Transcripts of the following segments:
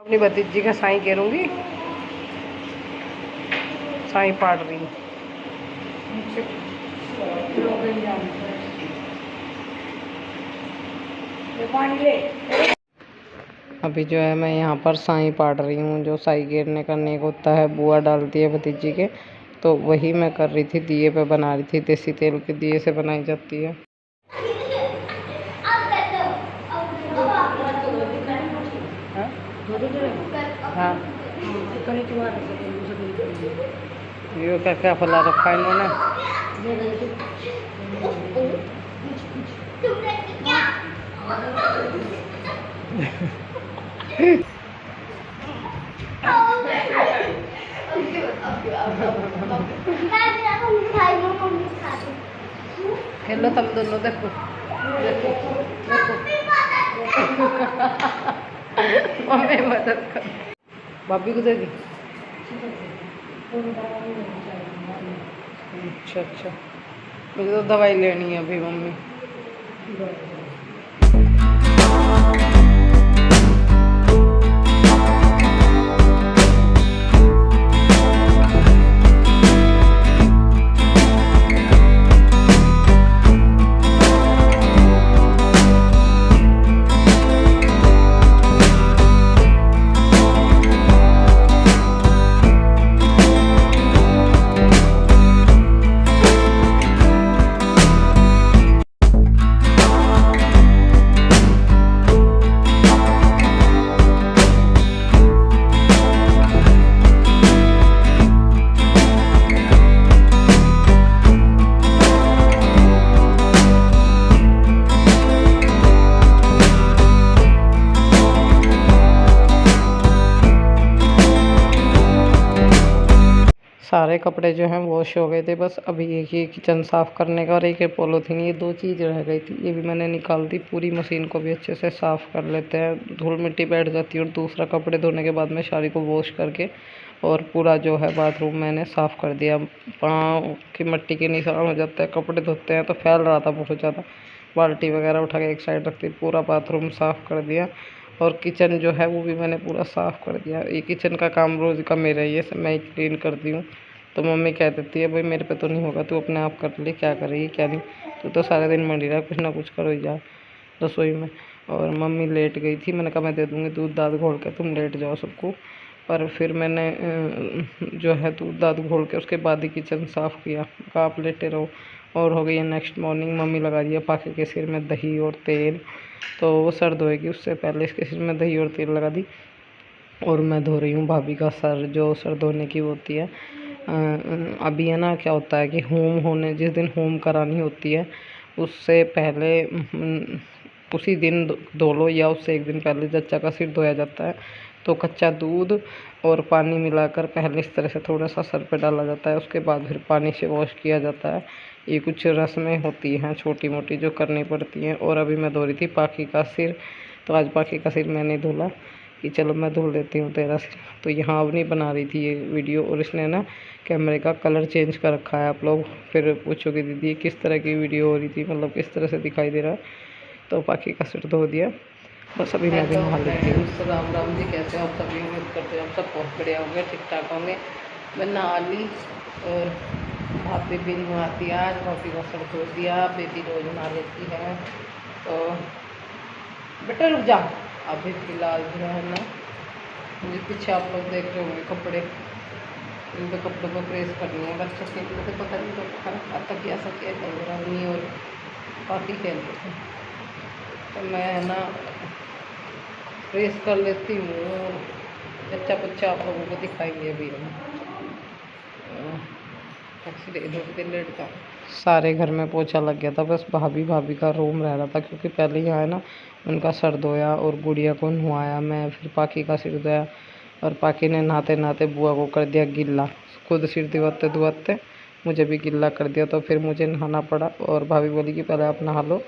अपनी भतीजी का साई करूँगी, साई पाट रही हूँ। अभी जो है मैं यहाँ पर साई पाट रही हूँ। जो साई गिरने का नेक होता है, बुआ डालती है भतीजी के, तो वही मैं कर रही थी। दिए पे बना रही थी, देसी तेल के दिए से बनाई जाती है। हाँ, ये क्या क्या फला रखा है इन्होंने। खेलो तुम दोनों, देखो देखो मम्मी मदद कर, भाभी को दे दी। अच्छा अच्छा, मुझे तो दवाई लेनी है अभी मम्मी। सारे कपड़े जो हैं वॉश हो गए थे, बस अभी एक ही किचन साफ़ करने का और एक पॉलीथीन, ये दो चीज़ रह गई थी। ये भी मैंने निकाल दी। पूरी मशीन को भी अच्छे से साफ़ कर लेते हैं, धूल मिट्टी बैठ जाती है। और दूसरा कपड़े धोने के बाद में साड़ी को वॉश करके और पूरा जो है बाथरूम मैंने साफ़ कर दिया। पाँव की मिट्टी के निशान हो जाता है, कपड़े धोते हैं तो फैल रहा था बहुत ज़्यादा। बाल्टी वगैरह उठा के एक साइड रखती, पूरा बाथरूम साफ़ कर दिया। और किचन जो है वो भी मैंने पूरा साफ़ कर दिया। ये किचन का काम रोज़ का मेरा ही है, सब मैं ही क्लीन करती हूँ। तो मम्मी कह देती है, भाई मेरे पे तो नहीं होगा, तू अपने आप कर ले, क्या करेगी क्या नहीं, तू तो सारे दिन मंडी रहा, कुछ ना कुछ करो ही जा रसोई में। और मम्मी लेट गई थी, मैंने कहा मैं दे दूँगी दूध दाद घोल के, तुम लेट जाओ सबको। पर फिर मैंने जो है दूध दाद घोल के उसके बाद ही किचन साफ़ किया। कहा आप लेटे रहो। और हो गई है नेक्स्ट मॉर्निंग। मम्मी लगा दिया पाके के सिर में दही और तेल, तो वो सर धोएगी, उससे पहले इसके सिर में दही और तेल लगा दी। और मैं धो रही हूँ भाभी का सर, जो सर धोने की होती है। अभी है ना, क्या होता है कि होम होने, जिस दिन होम करानी होती है उससे पहले उसी दिन धो लो, या उससे एक दिन पहले जच्चा का सिर धोया जाता है। तो कच्चा दूध और पानी मिलाकर पहले इस तरह से थोड़ा सा सर पे डाला जाता है, उसके बाद फिर पानी से वॉश किया जाता है। ये कुछ रस्में होती हैं छोटी मोटी जो करनी पड़ती हैं। और अभी मैं धो रही थी पाखी का सिर, तो आज पाखी का सिर मैंने धुला कि चलो मैं धुल देती हूँ तेरा सिर। तो यहाँ अवनी बना रही थी ये वीडियो, और इसने ना कैमरे का कलर चेंज कर रखा है। आप लोग फिर पूछोगे दीदी किस तरह की वीडियो हो रही थी, मतलब किस तरह से दिखाई दे रहा है। तो पाखी का सिर धो दिया, बस अभी मैं भी नहा लेती हूँ। राम राम जी, कैसे आप सभी? उम्मीद करते हैं हम सब बहुत बढ़िया होंगे, ठीक ठाक होंगे। मैं नहा ली और भाभी भी नहाती, आज भाभी का सर धो दिया। बेटी रोज नहा लेती है। तो बेटा रुक जा, अभी फिलहाल जो है ना, मुझे पीछे आप लोग देख रहे होंगे कपड़े, इन पे कपड़ों को प्रेस करनी है। बच्चों के मुझे पता नहीं तो तक ऐसा क्या खेल रहा नहीं, और काफ़ी खेलते थे। तो मैं है ना प्रेस कर लेती हूँ। अच्छा बच्चा आप लोगों को दिखाएंगे अभी हम। सारे घर में पोछा लग गया था, बस भाभी का रूम रह रहा था, क्योंकि पहले यहाँ है ना उनका सर धोया और गुड़िया को नहवाया मैं, फिर पाखी का सिर धोया। और पाखी ने नहाते नहाते बुआ को कर दिया गिल्ला, खुद सिर धुआते धुआते मुझे भी गिल्ला कर दिया। तो फिर मुझे नहाना पड़ा, और भाभी बोली कि पहले आप नहा लो,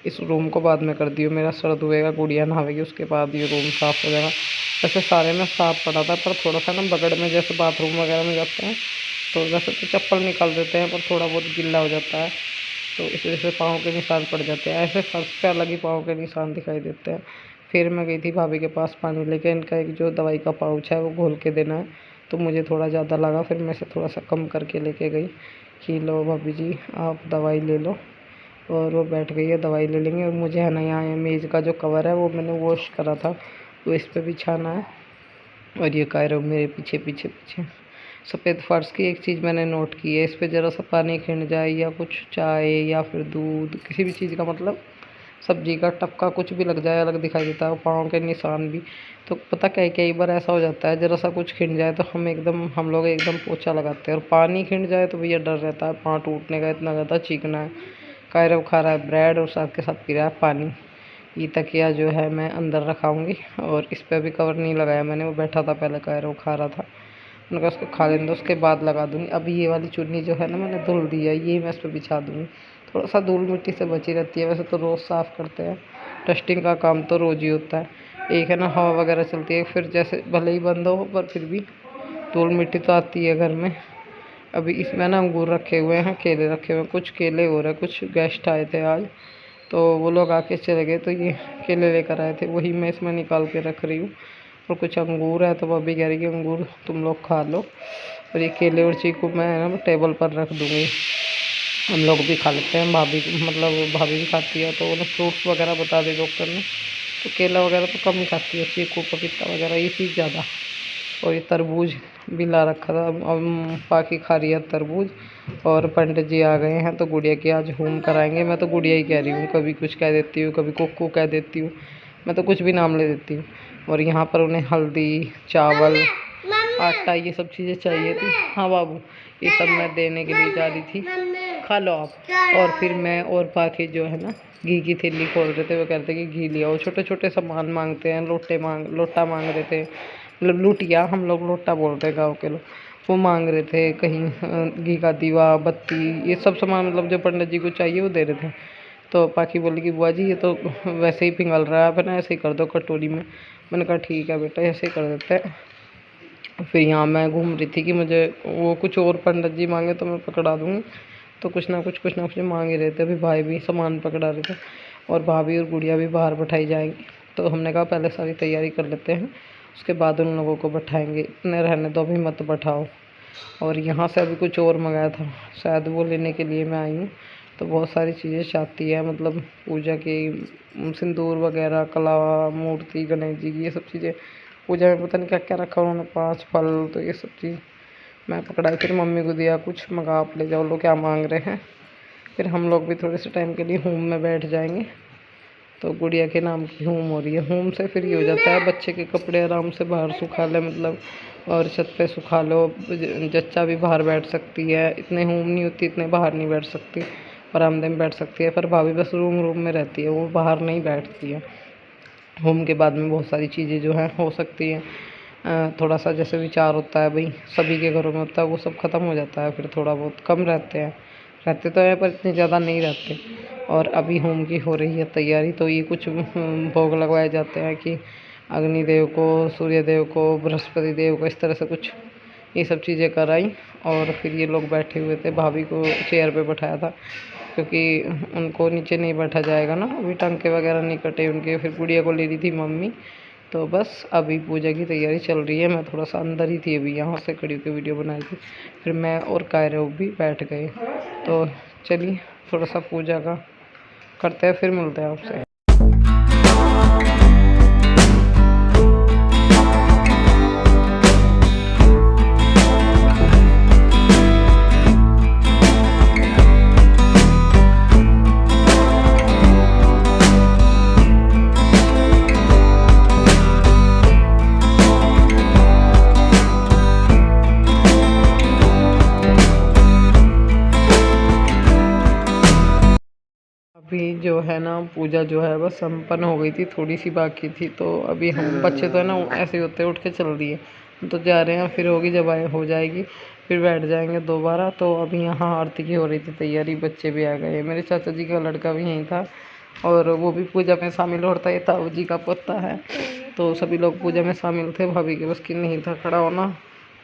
इस रूम को बाद में कर दियो, मेरा सर धोएगा, गुड़िया नहावेगी, उसके बाद ये रूम साफ़ हो जाएगा। वैसे सारे में साफ़ पड़ा था, पर थोड़ा सा ना बगड़ में, जैसे बाथरूम वगैरह में जाते हैं तो वैसे तो चप्पल निकाल देते हैं, पर थोड़ा बहुत गिल्ला हो जाता है, तो इस वजह से पाँव के निशान पड़ जाते हैं। ऐसे फर्श पे अलग ही पाँव के निशान दिखाई देते हैं। फिर मैं गई थी भाभी के पास पानी लेके। इनका एक जो दवाई का पाउच है वो घोल के देना है, तो मुझे थोड़ा ज़्यादा लगा, फिर मैं से थोड़ा सा कम करके लेके गई कि लो भाभी जी आप दवाई ले लो। और वो बैठ गई है, दवाई ले लेंगे। और मुझे है ना यहाँ मेज़ का जो कवर है वो मैंने वॉश करा था, तो इस पर बिछाना है। और ये कायरो मेरे पीछे पीछे पीछे। सफ़ेद फर्श की एक चीज़ मैंने नोट की है, इस पर ज़रा सा पानी खिंड जाए या कुछ चाय या फिर दूध किसी भी चीज़ का, मतलब सब्जी का टपका कुछ भी लग जाए अलग दिखाई देता है, पाँव के निशान भी। तो पता कई बार ऐसा हो जाता है, ज़रा सा कुछ खिंड जाए तो हम लोग एकदम पोछा लगाते हैं, और पानी खिंड जाए तो भैया डर रहता है पाँव टूटने का, इतना ज़्यादा चीखना है। कायरव खा रहा है ब्रेड और साथ के साथ पी रहा है पानी। ये तकिया जो है मैं अंदर रखाऊंगी, और इस पर भी कवर नहीं लगाया मैंने, वो बैठा था पहले कायरव खा रहा था, मैंने कहा उसको खा लेने दो उसके बाद लगा दूँगी। अभी ये वाली चुन्नी जो है ना मैंने धुल दी है, ये मैं इस पर बिछा दूँगी। थोड़ा सा धूल मिट्टी से बची रहती है, वैसे तो रोज़ साफ़ करते हैं, डस्टिंग का काम तो रोज़ ही होता है। एक है ना हवा वगैरह चलती है, फिर जैसे भले ही बंद हो पर फिर भी धूल मिट्टी तो आती है घर में। अभी इसमें ना अंगूर रखे हुए हैं, केले रखे हुए हैं, कुछ केले हो रहे, कुछ गेस्ट आए थे आज तो वो लोग आके चले गए, तो ये केले लेकर आए थे, वही मैं इसमें निकाल के रख रही हूँ। और कुछ अंगूर है तो भाभी कह रही कि अंगूर तुम लोग खा लो, और ये केले और चीकू मैं ना टेबल पर रख दूँगी, हम लोग भी खा लेते हैं। मतलब भाभी भी खाती है, तो उन्हें फ्रूट्स वगैरह बता दी डॉक्टर ने, तो केला वगैरह तो कम ही खाती है, चीकू पपीता वगैरह ये चीज़ ज़्यादा। और ये तरबूज भी ला रखा था, अब पाकि खा रही है तरबूज। और पंडित जी आ गए हैं तो गुड़िया की आज होम कराएंगे। मैं तो गुड़िया ही कह रही हूँ, कभी कुछ कह देती हूँ, कभी कुक्कू कह देती हूँ, मैं तो कुछ भी नाम ले देती हूँ। और यहाँ पर उन्हें हल्दी, चावल, आटा ये सब चीज़ें चाहिए थी। हाँ बाबू, ये सब मैं देने के लिए जा रही थी, खा लो आप। और फिर मैं और पाकि जो है ना घी की थैली खोल रहे थे, वो कहते कि घी लिया, छोटे छोटे सामान मांगते हैं, लोटा मांग रहे थे, मतलब लुटिया, हम लोग लोटा बोलते हैं गाँव के लोग। वो मांग रहे थे, कहीं घी का दीवा, बत्ती, ये सब सामान मतलब जो पंडित जी को चाहिए वो दे रहे थे। तो पाकि बोली कि बुआ जी ये तो वैसे ही पिघल रहा है, आप ना ऐसे ही कर दो कटोरी में। मैंने कहा ठीक है बेटा ऐसे ही कर देते हैं। फिर यहाँ मैं घूम रही थी कि मुझे वो कुछ और पंडित जी मांगे तो मैं पकड़ा दूँगी, तो कुछ ना कुछ मांग ही रहे थे। अभी भाई भी सामान पकड़ा रहे थे, और भाभी और गुड़िया भी बाहर बैठाई जाएंगी, तो हमने कहा पहले सारी तैयारी कर लेते हैं, उसके बाद उन लोगों को बैठाएंगे, इतने रहने दो अभी मत बैठाओ। और यहाँ से अभी कुछ और मंगाया था, शायद वो लेने के लिए मैं आई हूँ। तो बहुत सारी चीज़ें चाहती है, मतलब पूजा की, सिंदूर वगैरह, कलावा, मूर्ति, गणेश जी की, ये सब चीज़ें पूजा में पता नहीं क्या क्या रखा उन्होंने, 5 फल, तो ये सब चीज़ मैं पकड़ाई। फिर मम्मी को दिया, कुछ मंगा आप ले जाओ, लो क्या मांग रहे हैं। फिर हम लोग भी थोड़े से टाइम के लिए होम में बैठ जाएंगे। तो गुड़िया के नाम की होम हो रही है, होम से फिर ये हो जाता है बच्चे के कपड़े आराम से बाहर सुखा ले, मतलब और छत पे सुखा लो, जच्चा भी बाहर बैठ सकती है, इतने होम नहीं होती, इतने बाहर नहीं बैठ सकती, बरामदे में बैठ सकती है। पर भाभी बस रूम में रहती है, वो बाहर नहीं बैठती है। होम के बाद में बहुत सारी चीज़ें जो हैं हो सकती हैं, थोड़ा सा जैसे विचार होता है भाई सभी के घरों में होता है, वो सब ख़त्म हो जाता है, फिर थोड़ा बहुत कम रहते हैं, रहते तो है पर इतने ज़्यादा नहीं रहते। और अभी होम की हो रही है तैयारी, तो ये कुछ भोग लगवाए जाते हैं कि अग्निदेव को, सूर्य देव को, बृहस्पति देव को, इस तरह से कुछ ये सब चीज़ें कराई। और फिर ये लोग बैठे हुए थे, भाभी को चेयर पे बैठाया था क्योंकि उनको नीचे नहीं बैठा जाएगा ना, अभी टांके वगैरह नहीं कटे उनके। फिर गुड़िया को ले रही थी मम्मी, तो बस अभी पूजा की तैयारी चल रही है। मैं थोड़ा सा अंदर ही थी, अभी यहाँ से खड़ी होकर वीडियो बनाई थी। फिर मैं और कायरव भी बैठ गए, तो चलिए थोड़ा सा पूजा का करते हैं, फिर मिलते हैं आपसे। अभी जो है ना पूजा जो है बस संपन्न हो गई थी, थोड़ी सी बाकी थी। तो अभी हम बच्चे तो है ना ऐसे ही होते, उठ के चल दिए, तो जा रहे हैं, फिर होगी जब आए हो जाएगी फिर बैठ जाएंगे दोबारा। तो अभी यहाँ आरती की हो रही थी तैयारी, बच्चे भी आ गए, मेरे चाचा जी का लड़का भी यहीं था और वो भी पूजा में शामिल होता है, ताऊ जी का पोता है, तो सभी लोग पूजा में शामिल थे। भाभी के बस की नहीं था खड़ा होना,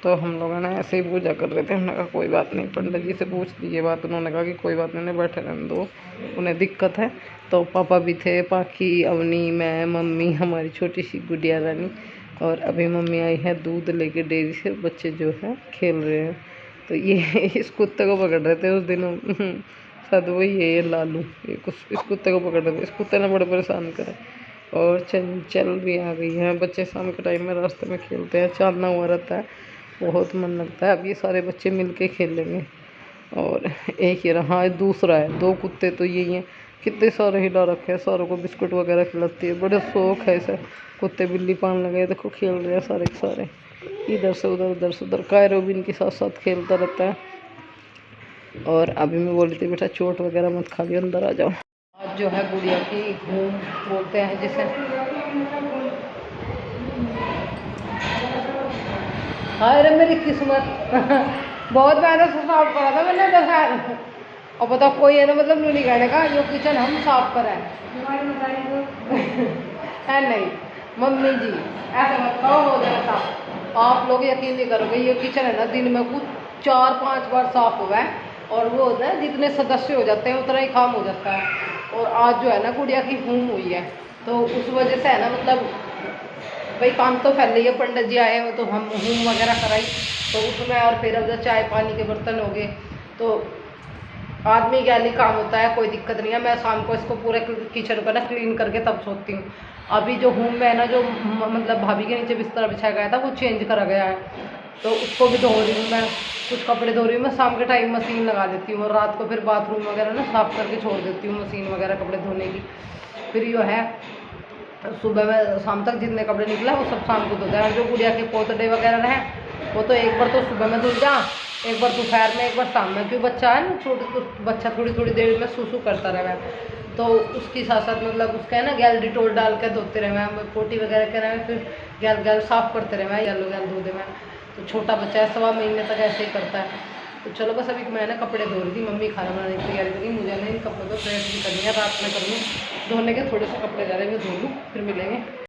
तो हम लोग है ना ऐसे ही पूजा कर रहे थे। हमने कहा कोई बात नहीं, पंडित जी से पूछ ली ये बात। उन्होंने कहा कि कोई बात नहीं, बैठे रहने दो, उन्हें दिक्कत है। तो पापा भी थे, पाखी, अवनी, मैं, मम्मी, हमारी छोटी सी गुड़िया रानी, और अभी मम्मी आई है दूध लेके डेयरी से। बच्चे जो है खेल रहे हैं। तो ये इस कुत्ते को पकड़ रहे थे उस दिन शायद वही है ये लालू, ये कुछ इस कुत्ते को पकड़ रहे थे। इस कुत्ते ने बड़े परेशान करे। और चल भी आ गई है। बच्चे शाम के टाइम में रास्ते में खेलते हैं, चांदना हुआ रहता है, बहुत मन लगता है। अब ये सारे बच्चे मिल के खेलेंगे। और एक ही रहा है, दूसरा है, 2 कुत्ते तो यही हैं। कितने सारे हिला रखे हैं, सारों को बिस्कुट वगैरह खिलाती है, बड़े शौक है इसे। कुत्ते बिल्ली पान लगे, देखो खेल रहे हैं सारे के सारे, इधर से उधर, उधर से उधर। कायरो भी इनके साथ साथ खेलता रहता है। और अभी मैं बोल रही थी बेटा चोट वगैरह मत खा लियो, अंदर आ जाओ। आज जो है गुड़िया की घूम बोलते हैं जिसे, हाय रे मेरी किस्मत बहुत मेहनत से साफ करा था मैंने दोपहर। और बताओ कोई है ना, मतलब नहीं कहने का जो किचन हम साफ करें है नहीं मम्मी जी, ऐसा मत कहो, हो जाए साफ। आप लोग यकीन नहीं करोगे, ये किचन है ना दिन में कुछ 4-5 बार साफ हुआ है। और वो होता है जितने सदस्य हो जाते हैं उतना ही काम हो जाता है। और आज जो है ना गुड़िया की होम हुई है, तो उस वजह से है ना, मतलब भाई काम तो फैल रही है। पंडित जी आए हो तो हम होम वगैरह कराई, तो उसमें और फिर अब चाय पानी के बर्तन हो गए। तो आदमी के लिए काम होता है, कोई दिक्कत नहीं है। मैं शाम को इसको पूरे किचन को ना क्लीन करके तब सोती हूँ। अभी जो होम में है ना, जो मतलब भाभी के नीचे बिस्तर बिछाया गया था वो चेंज करा गया है, तो उसको भी धो रही हूँ मैं। कुछ कपड़े धो रही हूँ मैं, शाम के टाइम मशीन लगा देती हूँ, और रात को फिर बाथरूम वगैरह ना साफ़ करके छोड़ देती हूँ मशीन वगैरह कपड़े धोने की। फिर जो है सुबह में शाम तक जितने कपड़े निकला वो सब शाम को धो जाए। जो गुड़िया के पोतडे वगैरह रहे वो तो एक बार तो सुबह में धुल जा, एक बार दोपहर में, एक बार शाम में। क्योंकि बच्चा है ना छोटे, तो बच्चा थोड़ी थोड़ी देर में सूसू करता रहे, तो उसकी साथ साथ मतलब उसका है ना गैल डिटोल डाल के धोते रहे, पोटी वगैरह के रहे, फिर गैल गैल साफ़ करते रहे, गैलो गैल धो दे मैं। तो छोटा बच्चा है, 1.25 महीने तक ऐसे ही करता है। तो चलो बस अभी मैं ना कपड़े धो रही थी, मम्मी खाना बनाने की तैयारी करी, मुझे ना इन कपड़ों को प्रेस भी करनी है, रात में करनी है। धोने के थोड़े से कपड़े जा रहे हैं, मैं धो लूँ, फिर मिलेंगे।